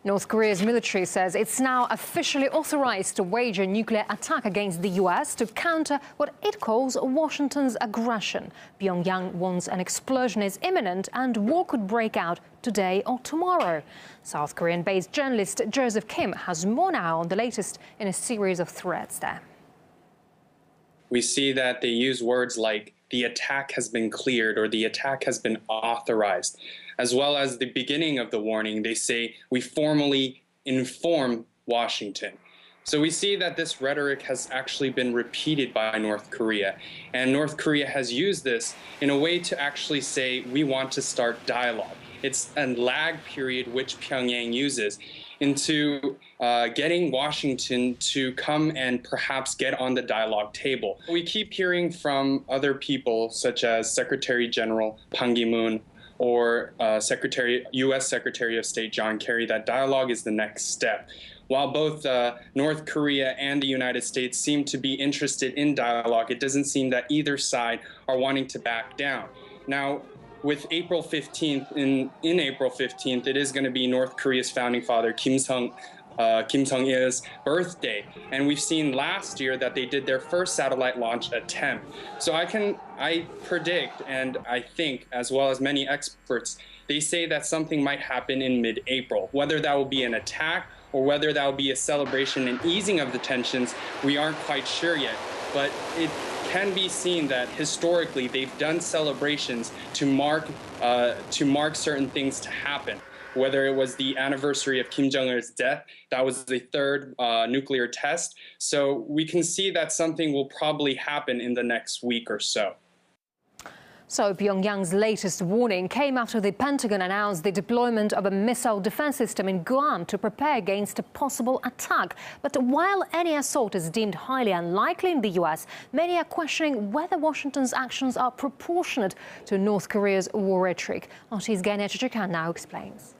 North Korea's military says it's now officially authorized to wage a nuclear attack against the U.S. to counter what it calls Washington's aggression. Pyongyang warns an explosion is imminent and war could break out today or tomorrow. South Korean-based journalist Joseph Kim has more now on the latest in a series of threats there. We see that they use words like the attack has been cleared or the attack has been authorized. As well as the beginning of the warning, they say we formally inform Washington. So we see that this rhetoric has actually been repeated by North Korea. And North Korea has used this in a way to actually say we want to start dialogue. It's a lag period which Pyongyang uses into getting Washington to come and perhaps get on the dialogue table. We keep hearing from other people such as Secretary General Ban Ki-moon or U.S. Secretary of State John Kerry that dialogue is the next step. While both North Korea and the United States seem to be interested in dialogue, it doesn't seem that either side are wanting to back down. Now, with April 15th, in April 15th, it is going to be North Korea's founding father, Kim Jong-il's birthday. And we've seen last year that they did their first satellite launch attempt. So I predict, and I think, as well as many experts, they say that something might happen in mid-April. Whether that will be an attack or whether that will be a celebration and easing of the tensions, we aren't quite sure yet. But it can be seen that historically they've done celebrations to mark certain things to happen. Whether it was the anniversary of Kim Jong-il's death, that was the third nuclear test. So we can see that something will probably happen in the next week or so. So Pyongyang's latest warning came after the Pentagon announced the deployment of a missile defense system in Guam to prepare against a possible attack. But while any assault is deemed highly unlikely in the U.S., many are questioning whether Washington's actions are proportionate to North Korea's war rhetoric. RT's Gania Chichikan now explains.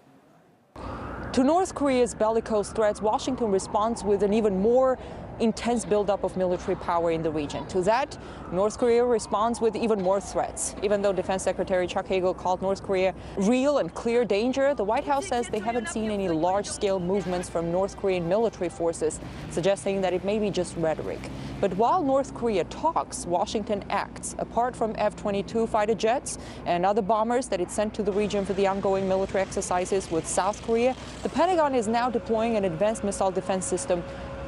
To North Korea's bellicose threats, Washington responds with an even more intense buildup of military power in the region. To that, North Korea responds with even more threats. Even though Defense Secretary Chuck Hagel called North Korea real and clear danger, the White House says they haven't seen any large-scale movements from North Korean military forces, suggesting that it may be just rhetoric. But while North Korea talks, Washington acts. Apart from F-22 fighter jets and other bombers that it sent to the region for the ongoing military exercises with South Korea, the Pentagon is now deploying an advanced missile defense system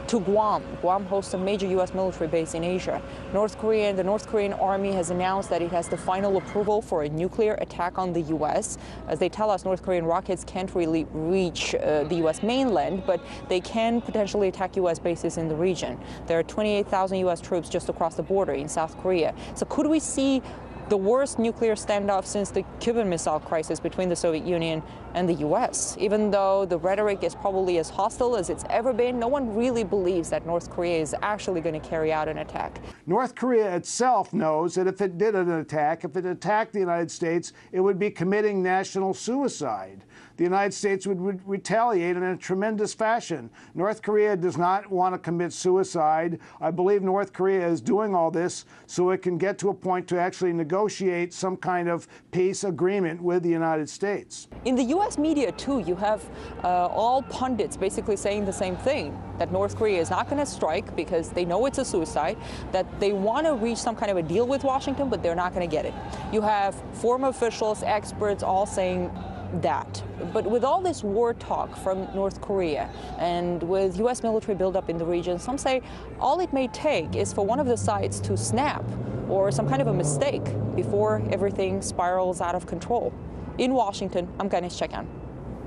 to Guam. Guam hosts a major U.S. military base in Asia. The North Korean Army has announced that it has the final approval for a nuclear attack on the U.S. As they tell us, North Korean rockets can't really reach the U.S. mainland, but they can potentially attack U.S. bases in the region. There are 28,000 U.S. troops just across the border in South Korea. So could we see the worst nuclear standoff since the Cuban Missile Crisis between the Soviet Union and the U.S. Even though the rhetoric is probably as hostile as it's ever been, no one really believes that North Korea is actually going to carry out an attack. North Korea itself knows that if it did an attack, if it attacked the United States, it would be committing national suicide. The United States would retaliate in a tremendous fashion. North Korea does not want to commit suicide. I believe North Korea is doing all this so it can get to a point to actually negotiate some kind of peace agreement with the United States. In the U.S. media, too, you have all pundits basically saying the same thing, that North Korea is not going to strike because they know it's a suicide, that they want to reach some kind of a deal with Washington, but they're not going to get it. You have former officials, experts all saying that. But with all this war talk from North Korea and with U.S. military buildup in the region, some say all it may take is for one of the sides to snap or some kind of a mistake before everything spirals out of control. In Washington, I'm Ganesh Chekyan.